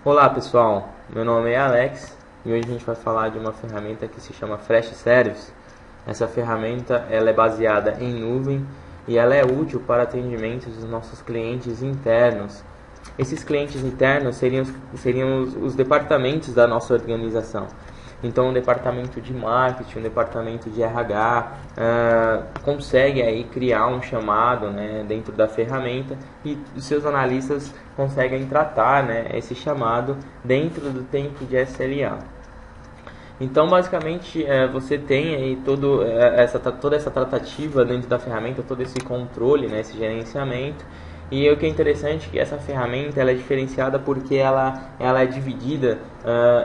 Olá pessoal, meu nome é Alex e hoje a gente vai falar de uma ferramenta que se chama Flash Service. Essa ferramenta ela é baseada em nuvem e ela é útil para atendimento dos nossos clientes internos. Esses clientes internos seriam os departamentos da nossa organização. Então, o departamento de marketing, o departamento de RH consegue aí criar um chamado, né, dentro da ferramenta e os seus analistas conseguem tratar, né, esse chamado dentro do tempo de SLA. Então, basicamente, você tem aí toda essa tratativa dentro da ferramenta, todo esse controle, né, esse gerenciamento. E o que é interessante é que essa ferramenta ela é diferenciada porque ela é dividida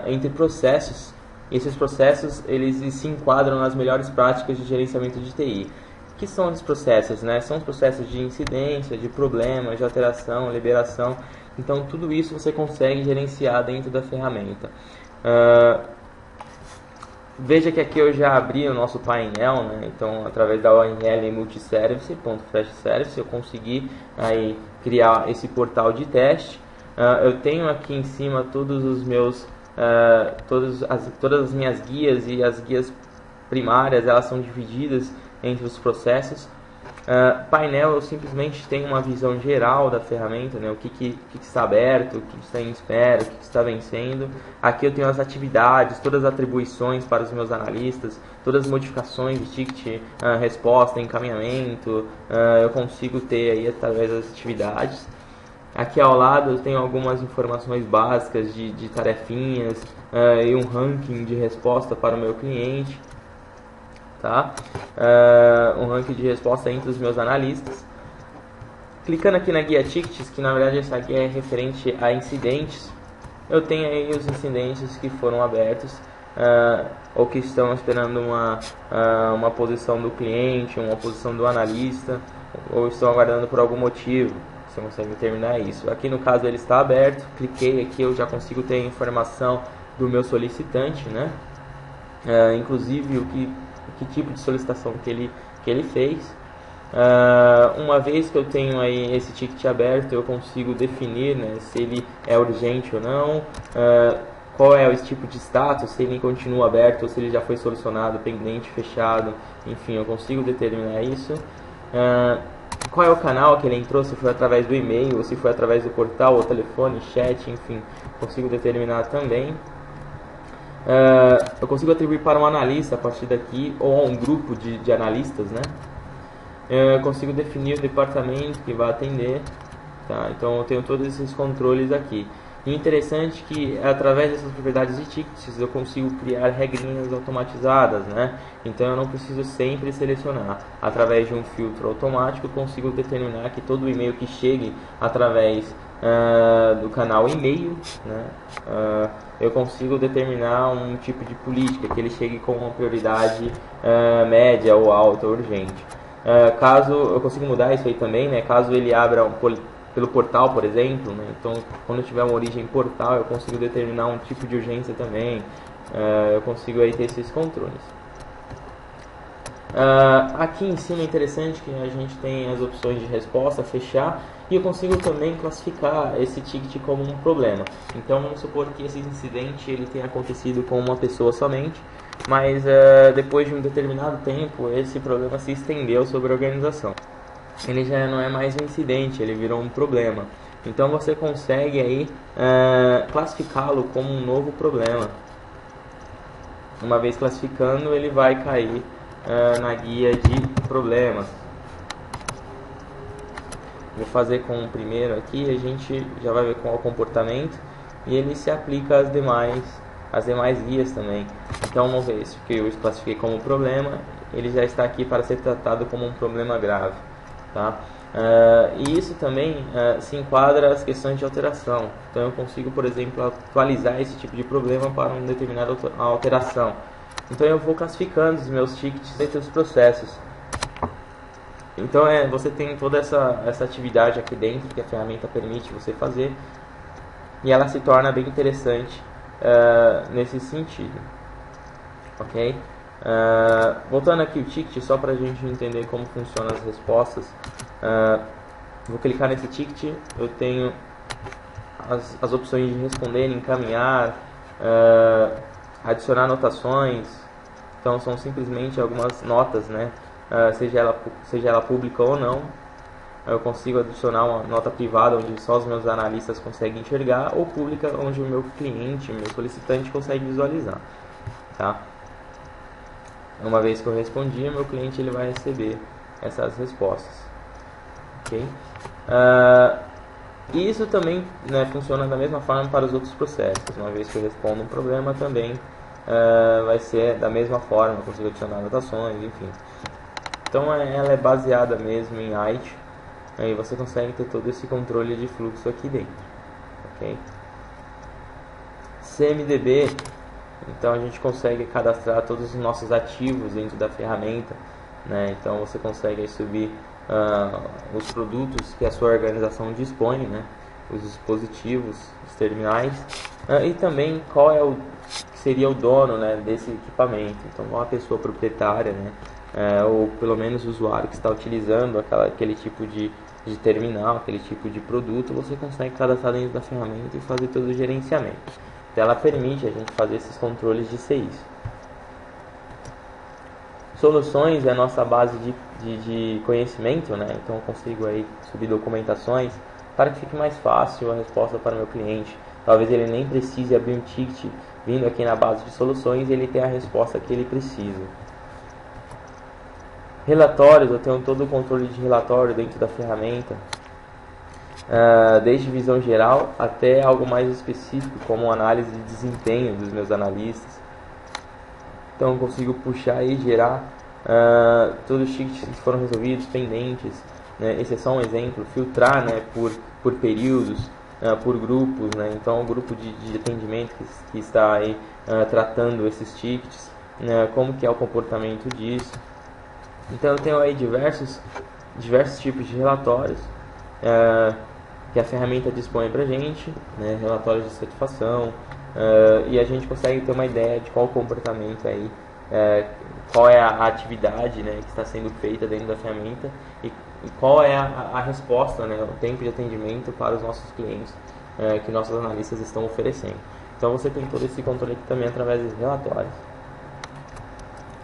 entre processos. E esses processos eles se enquadram nas melhores práticas de gerenciamento de TI. O que são os processos? Né? São os processos de incidência, de problemas, de alteração, liberação. Então, tudo isso você consegue gerenciar dentro da ferramenta. Veja que aqui eu já abri o nosso painel, né? Então através da URL multiservice.flashservice eu consegui aí criar esse portal de teste. Eu tenho aqui em cima todos os meus, todas as minhas guias e as guias primárias, elas são divididas entre os processos. Painel eu simplesmente tenho uma visão geral da ferramenta, né? O que está aberto, o que está em espera, o que está vencendo. Aqui eu tenho as atividades, todas as atribuições para os meus analistas, todas as modificações de ticket, resposta, encaminhamento, eu consigo ter aí através das atividades. Aqui ao lado eu tenho algumas informações básicas de tarefinhas e um ranking de resposta para o meu cliente. Tá? Um ranking de resposta entre os meus analistas. Clicando aqui na guia tickets, que na verdade essa guia é referente a incidentes, eu tenho aí os incidentes que foram abertos ou que estão esperando uma posição do cliente, uma posição do analista, ou estão aguardando por algum motivo. Você consegue determinar isso. Aqui no caso ele está aberto, cliquei aqui, eu já consigo ter a informação do meu solicitante, né? Inclusive que tipo de solicitação que ele fez. Uma vez que eu tenho aí esse ticket aberto, eu consigo definir, né, se ele é urgente ou não, qual é o tipo de status, se ele continua aberto ou se ele já foi solucionado, pendente, fechado, enfim, eu consigo determinar isso. Qual é o canal que ele entrou, se foi através do e-mail, ou se foi através do portal, ou telefone, chat, enfim, consigo determinar também. Eu consigo atribuir para um analista a partir daqui, ou a um grupo de analistas, né? Eu consigo definir o departamento que vai atender, tá? Então eu tenho todos esses controles aqui. E o interessante é que através dessas propriedades de tickets eu consigo criar regrinhas automatizadas, né? Então eu não preciso sempre selecionar. Através de um filtro automático eu consigo determinar que todo e-mail que chegue através do canal e-mail, né? Eu consigo determinar um tipo de política, que ele chegue com uma prioridade média ou alta, urgente. Caso eu consigo mudar isso aí também, né? Caso ele abra pelo portal, por exemplo, né? Então quando tiver uma origem portal, eu consigo determinar um tipo de urgência também. Eu consigo aí ter esses controles. Aqui em cima é interessante que a gente tem as opções de resposta, fechar, e eu consigo também classificar esse ticket como um problema. Então vamos supor que esse incidente ele tenha acontecido com uma pessoa somente, mas depois de um determinado tempo esse problema se estendeu sobre a organização. Ele já não é mais um incidente, ele virou um problema. Então você consegue aí classificá-lo como um novo problema. Uma vez classificando, ele vai cair na guia de problemas. Vou fazer com o primeiro aqui, a gente já vai ver qual é o comportamento e ele se aplica às demais guias também. Então uma vez que eu classifiquei como problema, ele já está aqui para ser tratado como um problema grave, tá? E isso também se enquadra as questões de alteração. Então eu consigo, por exemplo, atualizar esse tipo de problema para uma determinada alteração. Então eu vou classificando os meus tickets entre os processos. Então você tem toda essa atividade aqui dentro que a ferramenta permite você fazer, e ela se torna bem interessante nesse sentido. Ok? Voltando aqui o ticket, só para a gente entender como funcionam as respostas. Vou clicar nesse ticket, eu tenho as opções de responder, encaminhar, adicionar anotações. Então são simplesmente algumas notas, né? Seja ela pública ou não. Eu consigo adicionar uma nota privada onde só os meus analistas conseguem enxergar, ou pública onde o meu cliente, o meu solicitante consegue visualizar, tá? Uma vez que eu respondi, o meu cliente ele vai receber essas respostas, ok? E isso também, né, funciona da mesma forma para os outros processos. Uma vez que eu respondo um problema, também vai ser da mesma forma, eu consigo adicionar anotações, enfim. Então ela é baseada mesmo em IT. Aí você consegue ter todo esse controle de fluxo aqui dentro, ok? CMDB, então a gente consegue cadastrar todos os nossos ativos dentro da ferramenta, né? Então você consegue aí subir os produtos que a sua organização dispõe, né? Os dispositivos, os terminais, e também qual é seria o dono, né, desse equipamento. Então qual a pessoa proprietária, né? Ou pelo menos o usuário que está utilizando aquele tipo de terminal, aquele tipo de produto, você consegue cadastrar dentro da ferramenta e fazer todo o gerenciamento. Então ela permite a gente fazer esses controles de CIs. Soluções é a nossa base de conhecimento, né? Então eu consigo aí subir documentações para que fique mais fácil a resposta para o meu cliente. Talvez ele nem precise abrir um ticket, vindo aqui na base de soluções, ele tem a resposta que ele precisa. Relatórios, eu tenho todo o controle de relatório dentro da ferramenta, desde visão geral até algo mais específico, como análise de desempenho dos meus analistas. Então eu consigo puxar e gerar todos os tickets que foram resolvidos, pendentes, né? Esse é só um exemplo, filtrar, né, por períodos, por grupos, né? Então o grupo de atendimento que está aí tratando esses tickets, né? Como que é o comportamento disso. Então eu tenho aí diversos tipos de relatórios que a ferramenta dispõe para a gente, né, relatórios de satisfação, e a gente consegue ter uma ideia de qual o comportamento aí, qual é a atividade, né, que está sendo feita dentro da ferramenta e qual é a resposta, né, o tempo de atendimento para os nossos clientes que nossos analistas estão oferecendo. Então você tem todo esse controle aqui também através dos relatórios.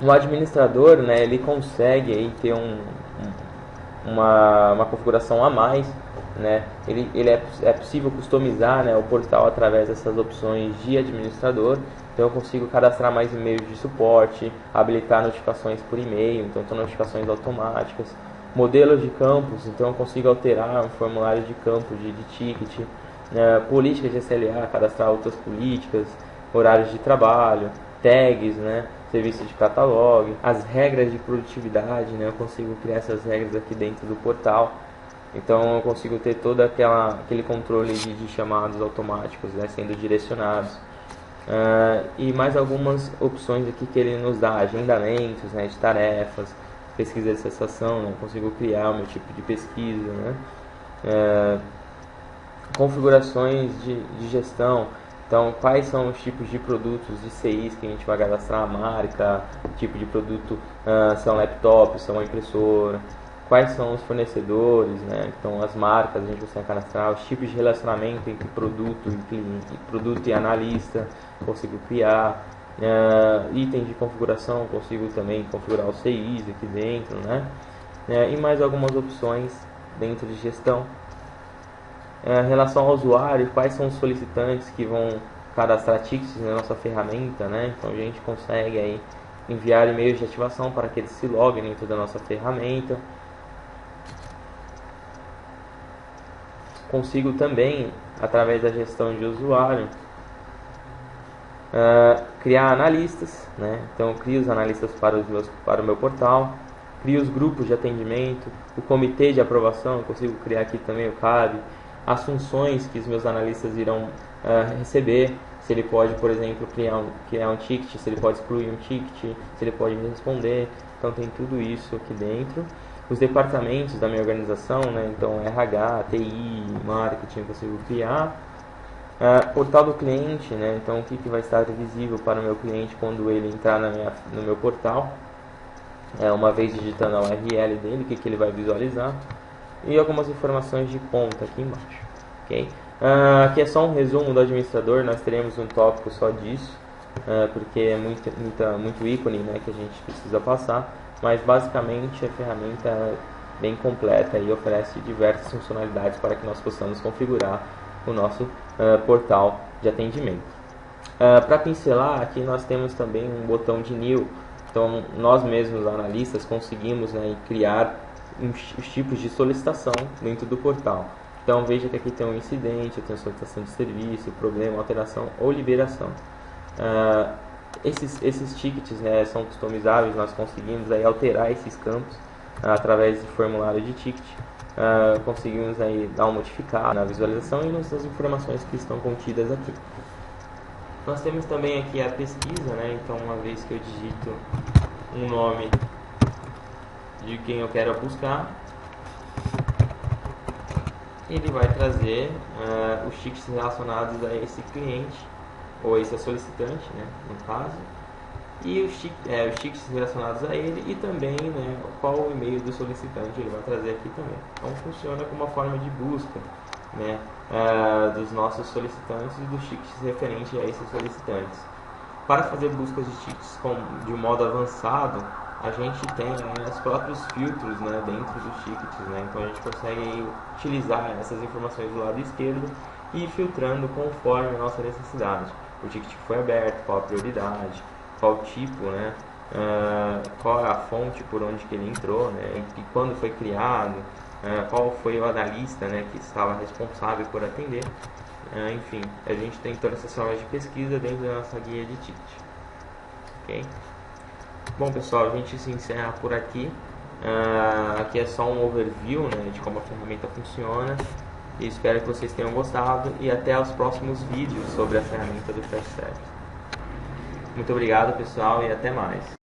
O administrador, né, ele consegue aí ter uma configuração a mais, né? É possível customizar, né, o portal através dessas opções de administrador. Então eu consigo cadastrar mais e-mails de suporte, habilitar notificações por e-mail, então são notificações automáticas. Modelos de campos, então eu consigo alterar um formulário de campo de ticket. Políticas de SLA, cadastrar outras políticas, horários de trabalho, tags, né, serviço de catalog, as regras de produtividade, né, eu consigo criar essas regras aqui dentro do portal. Então eu consigo ter todo aquele controle de chamados automáticos, né, sendo direcionados. E mais algumas opções aqui que ele nos dá, agendamentos, né, de tarefas, pesquisa de satisfação, né, eu consigo criar o meu tipo de pesquisa, né, configurações de gestão. Então, quais são os tipos de produtos de CIs que a gente vai cadastrar, a marca, tipo de produto, se é um laptop, se é uma impressora, quais são os fornecedores, né? Então, as marcas a gente consegue cadastrar, os tipos de relacionamento entre produto e cliente, produto e analista, consigo criar, itens de configuração, consigo também configurar os CIs aqui dentro, né? E mais algumas opções dentro de gestão. Em relação ao usuário, quais são os solicitantes que vão cadastrar tickets na nossa ferramenta, né? Então a gente consegue aí enviar e-mails de ativação para que eles se loguem dentro da nossa ferramenta. Consigo também, através da gestão de usuário, criar analistas, né? Então eu crio os analistas para o meu portal, crio os grupos de atendimento, o comitê de aprovação, eu consigo criar aqui também o CAB, as funções que os meus analistas irão receber, se ele pode, por exemplo, criar um ticket, se ele pode excluir um ticket, se ele pode responder. Então tem tudo isso aqui dentro. Os departamentos da minha organização, né? Então RH, TI, marketing, eu consigo criar. Portal do cliente, né? Então o que vai estar visível para o meu cliente quando ele entrar no meu portal, uma vez digitando a URL dele, o que ele vai visualizar. E algumas informações de ponta aqui embaixo, ok? Aqui é só um resumo do administrador, nós teremos um tópico só disso, porque é muito ícone, né, que a gente precisa passar, mas basicamente a ferramenta é bem completa e oferece diversas funcionalidades para que nós possamos configurar o nosso portal de atendimento. Para pincelar, aqui nós temos também um botão de New. Então, nós mesmos, analistas, conseguimos, né, criar os tipos de solicitação dentro do portal. Então, veja que aqui tem um incidente, eu tenho solicitação de serviço, problema, alteração ou liberação. Esses tickets, né, são customizáveis, nós conseguimos aí alterar esses campos através do formulário de ticket. Conseguimos aí dar uma modificada na visualização e nas informações que estão contidas aqui. Nós temos também aqui a pesquisa, né? Então, uma vez que eu digito um nome de quem eu quero buscar, ele vai trazer os tickets relacionados a esse cliente, ou esse solicitante, né, no caso, e os tickets relacionados a ele e também, né, qual o e-mail do solicitante ele vai trazer aqui também. Então, funciona como uma forma de busca, né, dos nossos solicitantes e dos tickets referentes a esses solicitantes. Para fazer buscas de tickets de um modo avançado, a gente tem os próprios filtros, né, dentro dos tickets, né? Então a gente consegue utilizar essas informações do lado esquerdo e ir filtrando conforme a nossa necessidade. O ticket que foi aberto, qual a prioridade, qual o tipo, né, qual é a fonte por onde que ele entrou, né, e quando foi criado, qual foi o analista, né, que estava responsável por atender. Enfim, a gente tem todas essas formas de pesquisa dentro da nossa guia de ticket. Ok? Bom, pessoal, a gente se encerra por aqui. Aqui é só um overview, né, de como a ferramenta funciona. E espero que vocês tenham gostado e até os próximos vídeos sobre a ferramenta do Flash Service. Muito obrigado, pessoal, e até mais.